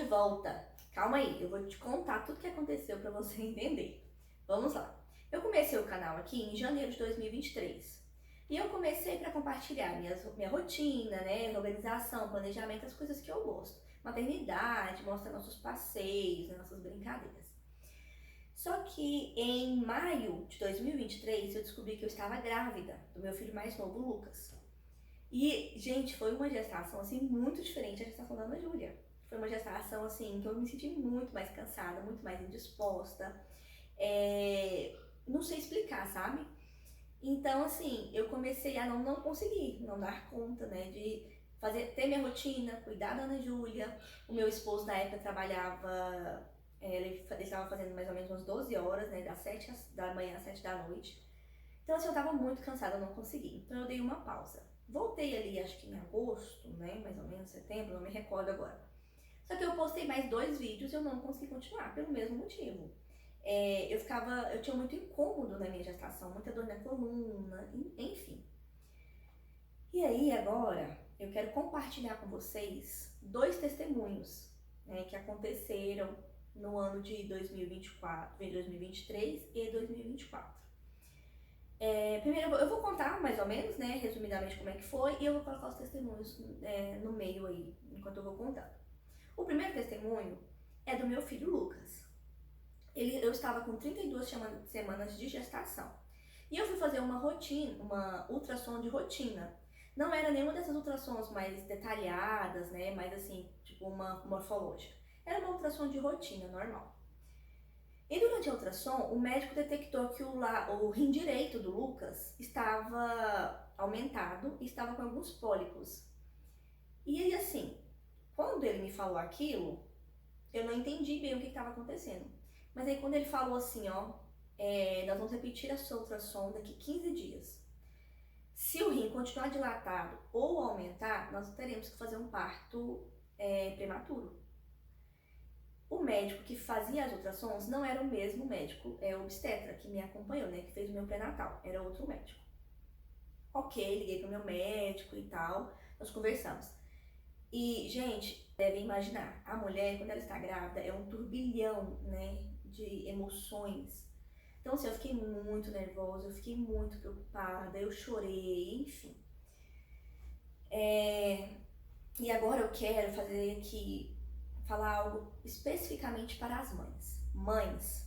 volta. Calma aí, eu vou te contar tudo que aconteceu para você entender. Vamos lá. Eu comecei o canal aqui em janeiro de 2023. E eu comecei para compartilhar minha rotina, né, organização, planejamento, as coisas que eu gosto. Maternidade, mostrar nossos passeios, né, nossas brincadeiras. Só que em maio de 2023 eu descobri que eu estava grávida do meu filho mais novo, Lucas. E, gente, foi uma gestação, assim, muito diferente da gestação da Ana Júlia. Foi uma gestação, assim, que eu me senti muito mais cansada, muito mais indisposta. Não sei explicar, sabe? Então, assim, eu comecei a não conseguir, não dar conta, né, de ter minha rotina, cuidar da Ana Júlia. O meu esposo, na época, trabalhava, ele estava fazendo mais ou menos umas 12 horas, né, das 7 da manhã às 7 da noite. Então, assim, eu tava muito cansada, eu não consegui. Então, eu dei uma pausa. Voltei ali, acho que em agosto, né, mais ou menos, setembro, não me recordo agora. Só que eu postei mais 2 vídeos e eu não consegui continuar, pelo mesmo motivo. Eu tinha muito incômodo na minha gestação, muita dor na coluna, enfim. E aí, agora, eu quero compartilhar com vocês 2 testemunhos, né, que aconteceram no ano de 2024, 2023 e 2024. Primeiro eu vou contar mais ou menos, né, resumidamente como é que foi, e eu vou colocar os testemunhos no meio aí, enquanto eu vou contando. O primeiro testemunho é do meu filho Lucas. Eu estava com 32 semanas de gestação. E eu fui fazer uma ultrassom de rotina. Não era nenhuma dessas ultrassons mais detalhadas, né, mais assim, tipo uma morfológica. Era uma ultrassom de rotina, normal. E durante a ultrassom, o médico detectou que o rim direito do Lucas estava aumentado e estava com alguns pólipos. E aí, assim, quando ele me falou aquilo, eu não entendi bem o que estava acontecendo. Mas aí quando ele falou assim, ó, nós vamos repetir a sua ultrassom daqui 15 dias. Se o rim continuar dilatado ou aumentar, nós teremos que fazer um parto prematuro. O médico que fazia as ultrassons não era o mesmo médico, obstetra, que me acompanhou, né, que fez o meu pré-natal, era outro médico. Ok, liguei pro meu médico e tal, nós conversamos. E, gente, devem imaginar, a mulher, quando ela está grávida, é um turbilhão, né, de emoções. Então, assim, eu fiquei muito nervosa, eu fiquei muito preocupada, eu chorei, enfim. E agora eu quero fazer aqui, falar algo especificamente para as mães. Mães,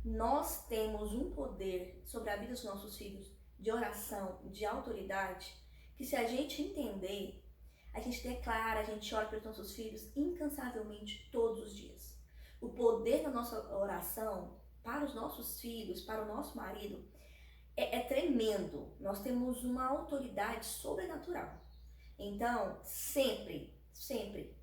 nós temos um poder sobre a vida dos nossos filhos, de oração, de autoridade, que se a gente entender, a gente declara, a gente ora pelos nossos filhos incansavelmente todos os dias. O poder da nossa oração para os nossos filhos, para o nosso marido, é tremendo. Nós temos uma autoridade sobrenatural. Então, sempre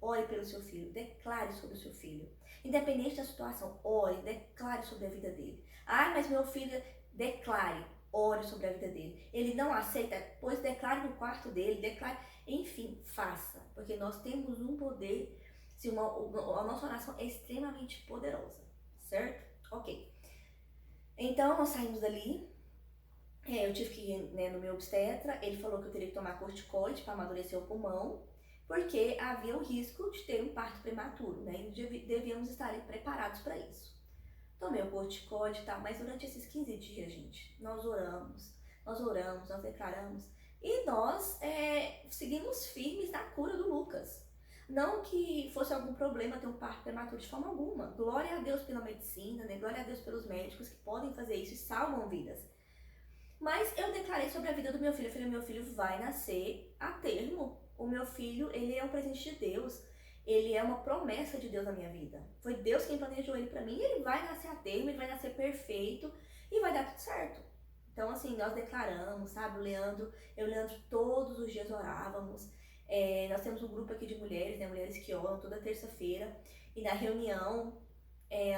ore pelo seu filho, declare sobre o seu filho. Independente da situação, ore, declare sobre a vida dele. Ah, mas meu filho, declare, ore sobre a vida dele. Ele não aceita, pois declare no quarto dele, declare, enfim, faça. Porque nós temos um poder, a nossa oração é extremamente poderosa, certo? Ok. Então, nós saímos dali. Eu tive que ir, né, no meu obstetra, ele falou que eu teria que tomar corticoide para amadurecer o pulmão, porque havia o risco de ter um parto prematuro, né, e devíamos estar preparados para isso. Tomei o corticoide e tal, mas durante esses 15 dias, gente, nós oramos, nós declaramos, e nós seguimos firmes na cura do Lucas. Não que fosse algum problema ter um parto prematuro de forma alguma. Glória a Deus pela medicina, né, glória a Deus pelos médicos que podem fazer isso e salvam vidas. Mas eu declarei sobre a vida do meu filho. Eu falei, meu filho vai nascer a termo. O meu filho, ele é um presente de Deus. Ele é uma promessa de Deus na minha vida. Foi Deus quem planejou ele pra mim. E ele vai nascer a termo, ele vai nascer perfeito e vai dar tudo certo. Então, assim, nós declaramos, sabe? Eu e o Leandro todos os dias orávamos. Nós temos um grupo aqui de mulheres, né? Mulheres que oram toda terça-feira. E na reunião,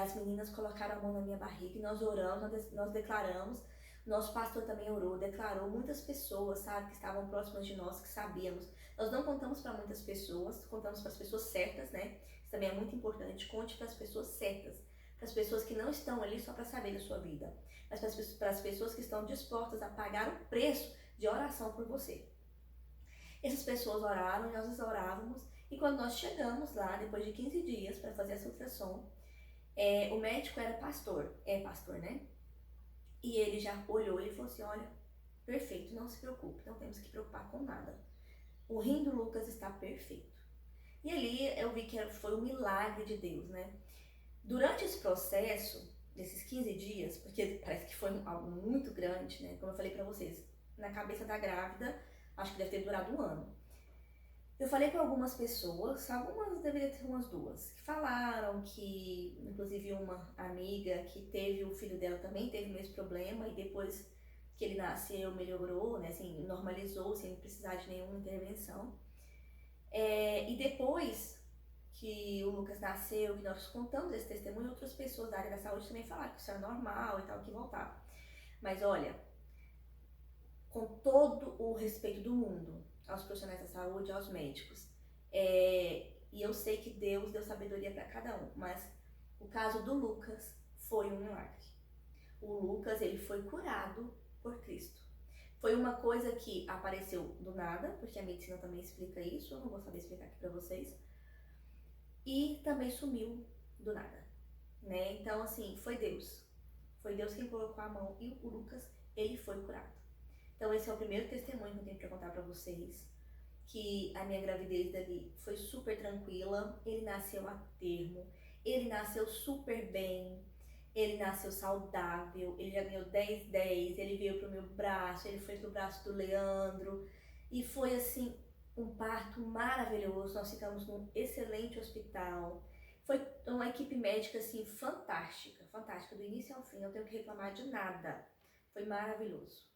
as meninas colocaram a mão na minha barriga e nós oramos, nós declaramos. Nosso pastor também orou, declarou, muitas pessoas, sabe, que estavam próximas de nós, que sabíamos. Nós não contamos para muitas pessoas, contamos para as pessoas certas, né? Isso também é muito importante, conte para as pessoas certas, para as pessoas que não estão ali só para saber da sua vida, mas para as pessoas que estão dispostas a pagar o preço de oração por você. Essas pessoas oraram, nós orávamos, E quando nós chegamos lá, depois de 15 dias para fazer essa ultrassom, o médico era pastor, pastor, né? E ele já olhou e falou assim, olha, perfeito, não se preocupe, não temos que preocupar com nada. O rim do Lucas está perfeito. E ali eu vi que foi um milagre de Deus, né? Durante esse processo, desses 15 dias, porque parece que foi algo muito grande, né? Como eu falei pra vocês, na cabeça da grávida, acho que deve ter durado um ano. Eu falei para algumas pessoas, algumas deveria ter umas duas, que falaram que, inclusive uma amiga que teve, o filho dela também teve o mesmo problema e depois que ele nasceu melhorou, né, assim, normalizou sem precisar de nenhuma intervenção. E depois que o Lucas nasceu, que nós contamos esse testemunho, outras pessoas da área da saúde também falaram que isso era normal e tal, que voltava. Mas olha, com todo o respeito do mundo aos profissionais da saúde, aos médicos, e eu sei que Deus deu sabedoria para cada um, mas o caso do Lucas foi um milagre. O Lucas, ele foi curado por Cristo. Foi uma coisa que apareceu do nada, porque a medicina também explica isso, eu não vou saber explicar aqui para vocês, e também sumiu do nada, né? Então, assim, foi Deus. Foi Deus quem colocou a mão e o Lucas, ele foi curado. Então, esse é o primeiro testemunho que eu tenho para contar para vocês, que a minha gravidez dali foi super tranquila, ele nasceu a termo, ele nasceu super bem, ele nasceu saudável, ele já ganhou 10/10, ele veio pro meu braço, ele foi pro braço do Leandro, e foi assim, um parto maravilhoso, nós ficamos num excelente hospital, foi uma equipe médica assim, fantástica, fantástica, do início ao fim, não tenho que reclamar de nada, foi maravilhoso.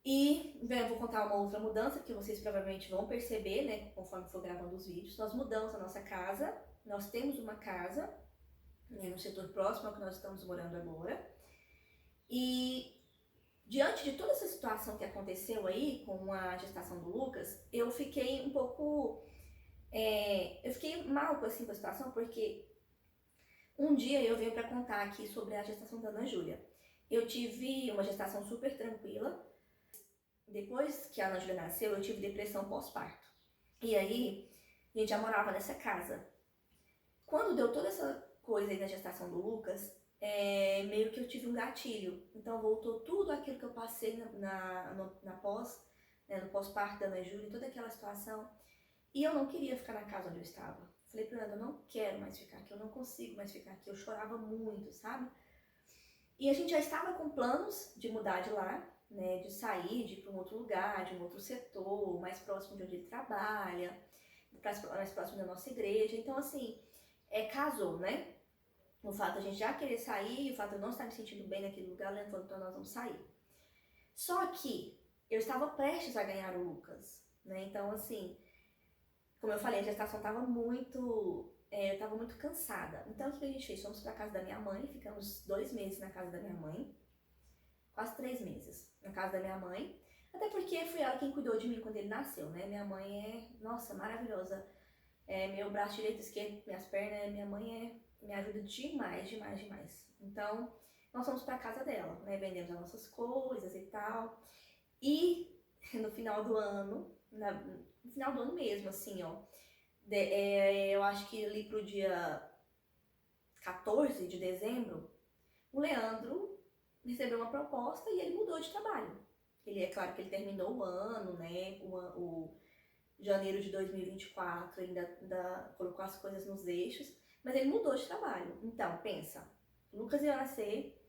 E eu vou contar uma outra mudança que vocês provavelmente vão perceber, né, conforme for gravando os vídeos. Nós mudamos a nossa casa, nós temos uma casa, né, no setor próximo ao que nós estamos morando agora. E diante de toda essa situação que aconteceu aí com a gestação do Lucas, eu fiquei um pouco... eu fiquei mal assim, com a situação, porque um dia eu venho para contar aqui sobre a gestação da Ana Júlia. Eu tive uma gestação super tranquila. Depois que a Ana Júlia nasceu, eu tive depressão pós-parto. E aí, a gente já morava nessa casa. Quando deu toda essa coisa aí na gestação do Lucas, meio que eu tive um gatilho. Então voltou tudo aquilo que eu passei no pós-parto da Ana Júlia, toda aquela situação. E eu não queria ficar na casa onde eu estava. Falei pra ela, eu não quero mais ficar aqui, eu não consigo mais ficar aqui. Eu chorava muito, sabe? E a gente já estava com planos de mudar de lá, né, de sair, de ir para um outro lugar, de um outro setor, mais próximo de onde ele trabalha, mais próximo da nossa igreja. Então, assim, casou, né? O fato de a gente já querer sair, o fato de eu não estar me sentindo bem naquele lugar, Leandro falou, então nós vamos sair. Só que eu estava prestes a ganhar o Lucas, né? Então, assim, como eu falei, a gestação estava muito... eu estava muito cansada. Então, o que a gente fez? Fomos para casa da minha mãe, ficamos 2 meses na casa da minha mãe, quase 3 meses na casa da minha mãe, até porque foi ela quem cuidou de mim quando ele nasceu, né? Minha mãe nossa, maravilhosa. Meu braço direito, esquerdo, minhas pernas, minha mãe me ajuda demais, demais, demais. Então, nós fomos pra casa dela, né? Vendemos as nossas coisas e tal. E no final do ano, no final do ano mesmo, assim, ó, eu acho que ali pro dia 14 de dezembro, o Leandro recebeu uma proposta e ele mudou de trabalho. Ele, é claro que ele terminou o ano, né, o janeiro de 2024, ainda colocou as coisas nos eixos, mas ele mudou de trabalho. Então, pensa, Lucas ia nascer,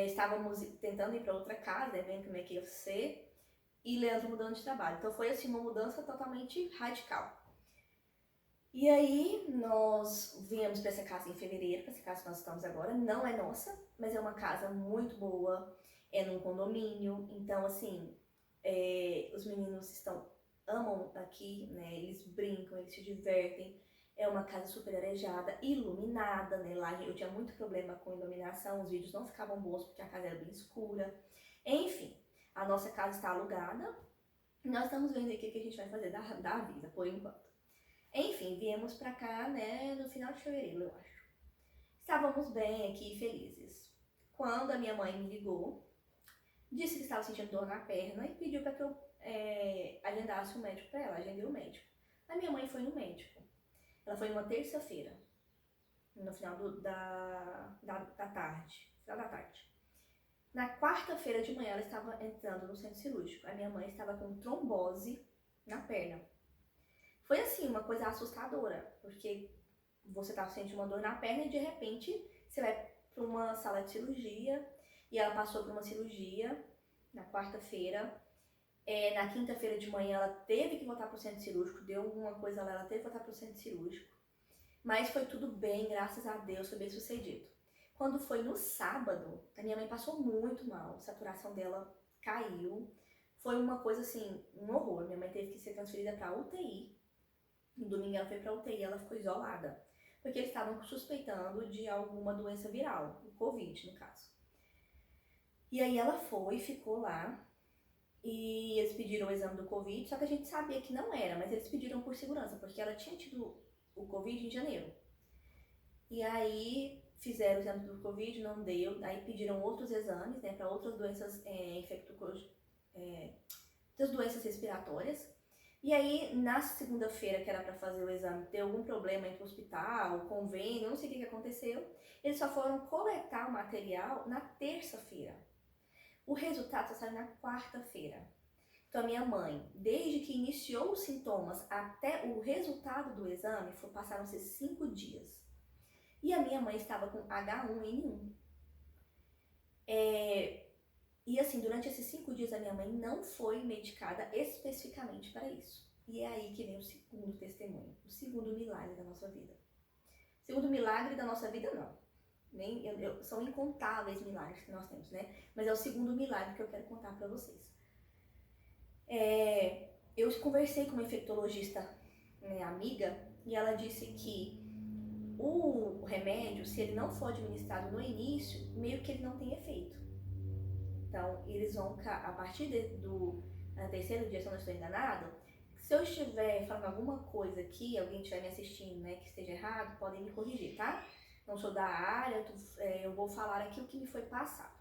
estávamos tentando ir para outra casa, né, vendo como é que ia ser, e Leandro mudando de trabalho. Então foi assim uma mudança totalmente radical. E aí nós viemos para essa casa em fevereiro, para essa casa que nós estamos agora, não é nossa, mas é uma casa muito boa, é num condomínio, então assim, os meninos amam aqui, né, eles brincam, eles se divertem, é uma casa super arejada, iluminada, né, lá eu tinha muito problema com iluminação, os vídeos não ficavam bons porque a casa era bem escura, enfim, a nossa casa está alugada, e nós estamos vendo aqui o que a gente vai fazer da vida, por enquanto. Enfim, viemos pra cá, né, no final de fevereiro, eu acho. Estávamos bem aqui, felizes. Quando a minha mãe me ligou, disse que estava sentindo dor na perna e pediu para que eu agendasse um médico para ela. Agendei o médico. A minha mãe foi no médico. Ela foi numa terça-feira, no final da tarde. Final da tarde. Na quarta-feira de manhã, ela estava entrando no centro cirúrgico. A minha mãe estava com trombose na perna. Foi assim, uma coisa assustadora, porque você tá sentindo uma dor na perna e de repente você vai para uma sala de cirurgia e ela passou por uma cirurgia na quarta-feira. Na quinta-feira de manhã ela teve que voltar para o centro cirúrgico, deu alguma coisa lá, ela teve que voltar para o centro cirúrgico. Mas foi tudo bem, graças a Deus, foi bem sucedido. Quando foi no sábado, a minha mãe passou muito mal, a saturação dela caiu. Foi uma coisa assim, um horror. Minha mãe teve que ser transferida para UTI. No domingo ela foi para UTI, ela ficou isolada. Porque eles estavam suspeitando de alguma doença viral, o Covid no caso. E aí ela foi, ficou lá. E eles pediram o exame do Covid, só que a gente sabia que não era, mas eles pediram por segurança, porque ela tinha tido o Covid em janeiro. E aí fizeram o exame do Covid, não deu, aí pediram outros exames, né, para outras doenças outras doenças respiratórias. E aí, na segunda-feira, que era para fazer o exame, deu algum problema entre o hospital, convênio, não sei o que aconteceu. Eles só foram coletar o material na terça-feira. O resultado só saiu na quarta-feira. Então, a minha mãe, desde que iniciou os sintomas até o resultado do exame, passaram-se 5 dias. E a minha mãe estava com H1N1. E assim, durante esses 5 dias, a minha mãe não foi medicada especificamente para isso. E é aí que vem o segundo testemunho, o segundo milagre da nossa vida. O segundo milagre da nossa vida, não. São incontáveis milagres que nós temos, né? Mas é o segundo milagre que eu quero contar para vocês. Eu conversei com uma infectologista, amiga, e ela disse que o remédio, se ele não for administrado no início, meio que ele não tem efeito. Então, eles vão, a partir do terceiro dia, se eu não estou enganada, se eu estiver falando alguma coisa aqui, alguém estiver me assistindo, né, que esteja errado, podem me corrigir, tá? Não sou da área, eu vou falar aqui o que me foi passado.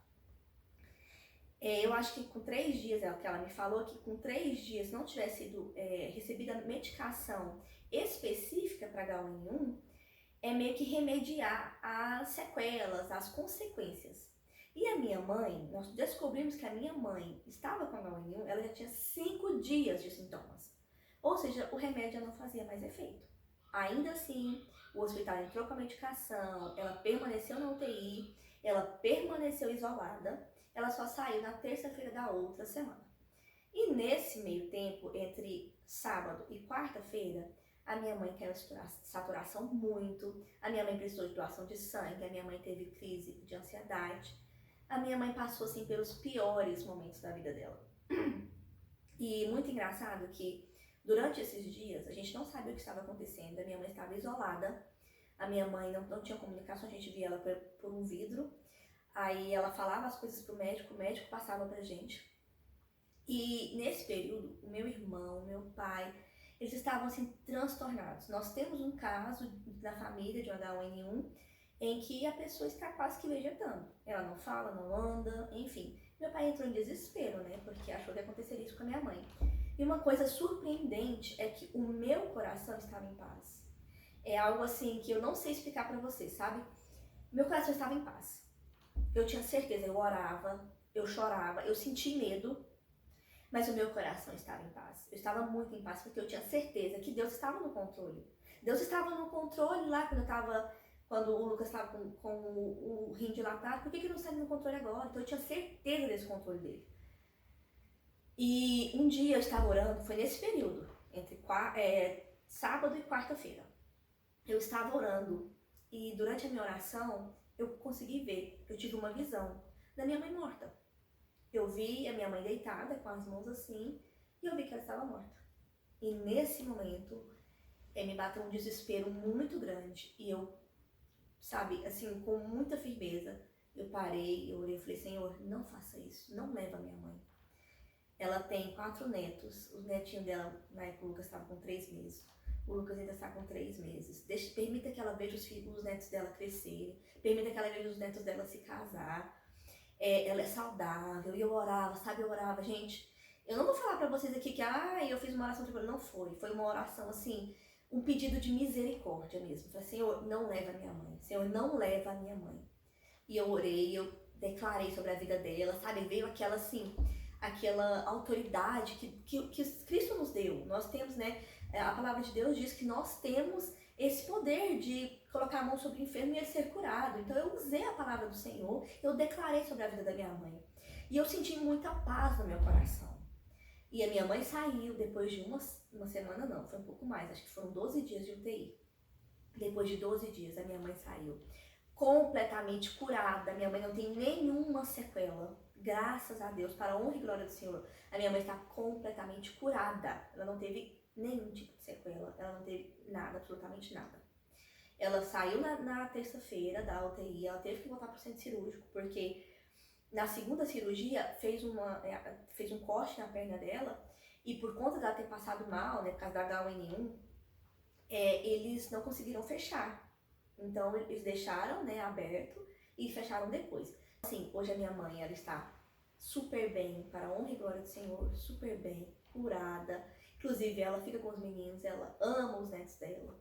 Eu acho que com 3 dias, é o que ela me falou, que com 3 dias, se não tivesse sido recebida medicação específica para H1N1, é meio que remediar as sequelas, as consequências. E a minha mãe, nós descobrimos que a minha mãe estava com H1N1, ela já tinha 5 dias de sintomas. Ou seja, o remédio não fazia mais efeito. Ainda assim, o hospital entrou com a medicação, ela permaneceu na UTI, ela permaneceu isolada, ela só saiu na terça-feira da outra semana. E nesse meio tempo, entre sábado e quarta-feira, a minha mãe caiu em saturação muito, a minha mãe precisou de doação de sangue, a minha mãe teve crise de ansiedade, a minha mãe passou assim pelos piores momentos da vida dela. E muito engraçado que durante esses dias a gente não sabia o que estava acontecendo, a minha mãe estava isolada, a minha mãe não tinha comunicação, a gente via ela por um vidro, aí ela falava as coisas pro médico, o médico passava pra gente. E nesse período, o meu irmão, meu pai, eles estavam assim transtornados. Nós temos um caso da família de um H1N1 em que a pessoa está quase que vegetando. Ela não fala, não anda, enfim. Meu pai entrou em desespero, né, porque achou que aconteceria isso com a minha mãe. E uma coisa surpreendente é que o meu coração estava em paz. É algo assim que eu não sei explicar pra vocês, sabe? Meu coração estava em paz. Eu tinha certeza, eu orava, eu chorava, eu senti medo, mas o meu coração estava em paz. Eu estava muito em paz porque eu tinha certeza que Deus estava no controle. Deus estava no controle lá quando o Lucas estava com o rim dilatado. Por que ele não está no controle agora? Então eu tinha certeza desse controle dele. E um dia eu estava orando, foi nesse período, entre sábado e quarta-feira. Eu estava orando e durante a minha oração eu consegui ver, eu tive uma visão da minha mãe morta. Eu vi a minha mãe deitada com as mãos assim e eu vi que ela estava morta. E nesse momento me bateu um desespero muito grande e eu, sabe, assim, com muita firmeza, eu parei, eu orei e falei, Senhor, não faça isso, não leva a minha mãe. Ela tem 4 netos, os netinhos dela, na época o Lucas estava com 3 meses. O Lucas ainda está com 3 meses. Permita que ela veja os netos dela crescerem. Permita que ela veja os netos dela se casar. Ela é saudável. E eu orava, sabe? Eu orava, gente. Eu não vou falar pra vocês aqui que, eu fiz uma oração de não foi. Foi uma oração, assim, um pedido de misericórdia mesmo. Falei, Senhor, não leva a minha mãe. Senhor, não leva a minha mãe. E eu orei, eu declarei sobre a vida dela, sabe? Veio aquela, assim, aquela autoridade que Cristo nos deu. Nós temos, né? A palavra de Deus diz que nós temos esse poder de colocar a mão sobre o enfermo e ele ser curado. Então eu usei a palavra do Senhor, eu declarei sobre a vida da minha mãe. E eu senti muita paz no meu coração. E a minha mãe saiu depois de uma semana, não, foi um pouco mais, acho que foram 12 dias de UTI. Depois de 12 dias, a minha mãe saiu completamente curada. A minha mãe não tem nenhuma sequela. Graças a Deus, para a honra e glória do Senhor. A minha mãe está completamente curada. Ela não teve nenhum tipo de sequela. Ela não teve nada, absolutamente nada. Ela saiu na terça-feira da UTI. Ela teve que voltar para o centro cirúrgico, porque na segunda cirurgia fez um corte na perna dela. E por conta dela ter passado mal, né, por causa da H1N1, eles não conseguiram fechar. Então eles deixaram, né, aberto e fecharam depois. Assim, hoje a minha mãe, ela está super bem, para a honra e glória do Senhor, super bem, curada. Inclusive ela fica com os meninos, ela ama os netos dela.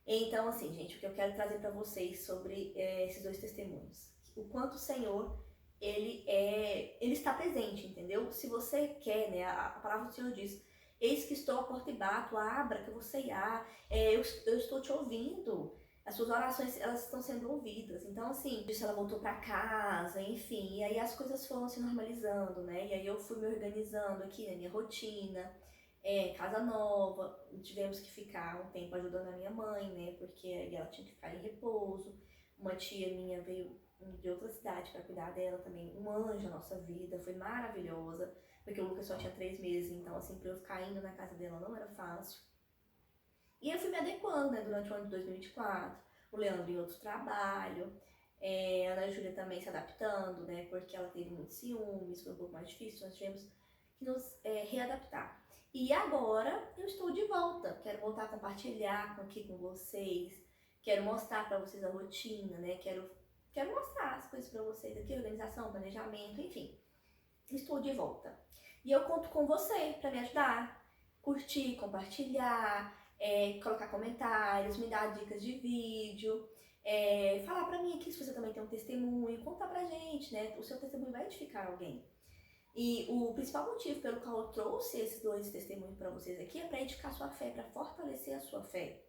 Então, assim, gente, o que eu quero trazer para vocês sobre esses dois testemunhos. O quanto o Senhor, ele está presente, entendeu? Se você quer, né, a palavra do Senhor diz, eis que estou à porta e bato, abra que você irá, eu estou te ouvindo. As suas orações, elas estão sendo ouvidas. Então, assim, ela voltou pra casa, enfim. E aí as coisas foram se normalizando, né? E aí eu fui me organizando aqui na minha rotina. Casa nova. Tivemos que ficar um tempo ajudando a minha mãe, né? Porque aí ela tinha que ficar em repouso. Uma tia minha veio de outra cidade pra cuidar dela também. Um anjo na nossa vida. Foi maravilhosa. Porque o Lucas só tinha 3 meses. Então, assim, pra eu ficar indo na casa dela não era fácil. E eu fui me adequando, né, durante o ano de 2024, o Leandro em outro trabalho, a Ana Júlia também se adaptando, né, porque ela teve muitos ciúmes, foi um pouco mais difícil, nós tivemos que nos readaptar. E agora eu estou de volta, quero voltar a compartilhar aqui com vocês, quero mostrar para vocês a rotina, né, quero mostrar as coisas para vocês aqui, organização, planejamento, enfim. Estou de volta. E eu conto com você para me ajudar, curtir, compartilhar, colocar comentários, me dar dicas de vídeo, falar pra mim aqui se você também tem um testemunho, contar pra gente, né? O seu testemunho vai edificar alguém. E o principal motivo pelo qual eu trouxe esses dois testemunhos pra vocês aqui é pra edificar sua fé, pra fortalecer a sua fé.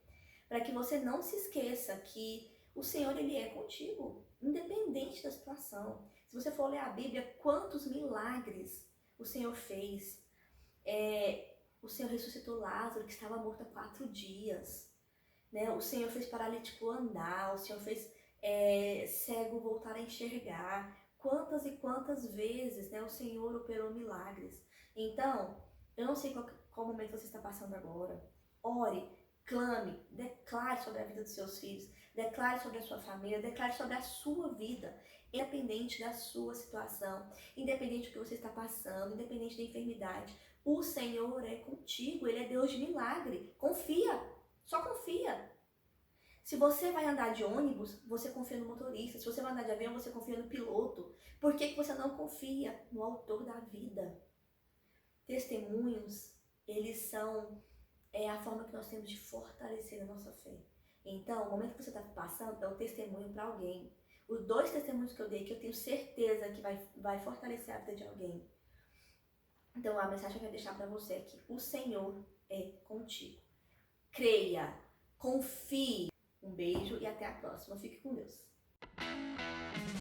Pra que você não se esqueça que o Senhor, Ele é contigo, independente da situação. Se você for ler a Bíblia, quantos milagres o Senhor fez. O Senhor ressuscitou Lázaro, que estava morto há 4 dias. Né? O Senhor fez paralítico andar, o Senhor fez cego voltar a enxergar. Quantas e quantas vezes, né, o Senhor operou milagres. Então, eu não sei qual momento você está passando agora. Ore, clame, declare sobre a vida dos seus filhos, declare sobre a sua família, declare sobre a sua vida, independente da sua situação, independente do que você está passando, independente da enfermidade. O Senhor é contigo, Ele é Deus de milagre. Confia, só confia. Se você vai andar de ônibus, você confia no motorista. Se você vai andar de avião, você confia no piloto. Por que você não confia no autor da vida? Testemunhos, eles são a forma que nós temos de fortalecer a nossa fé. Então, o momento que você está passando é um testemunho para alguém. Os 2 testemunhos que eu dei, que eu tenho certeza que vai fortalecer a vida de alguém. Então, a mensagem que eu quero deixar para você é que o Senhor é contigo. Creia, confie. Um beijo e até a próxima. Fique com Deus.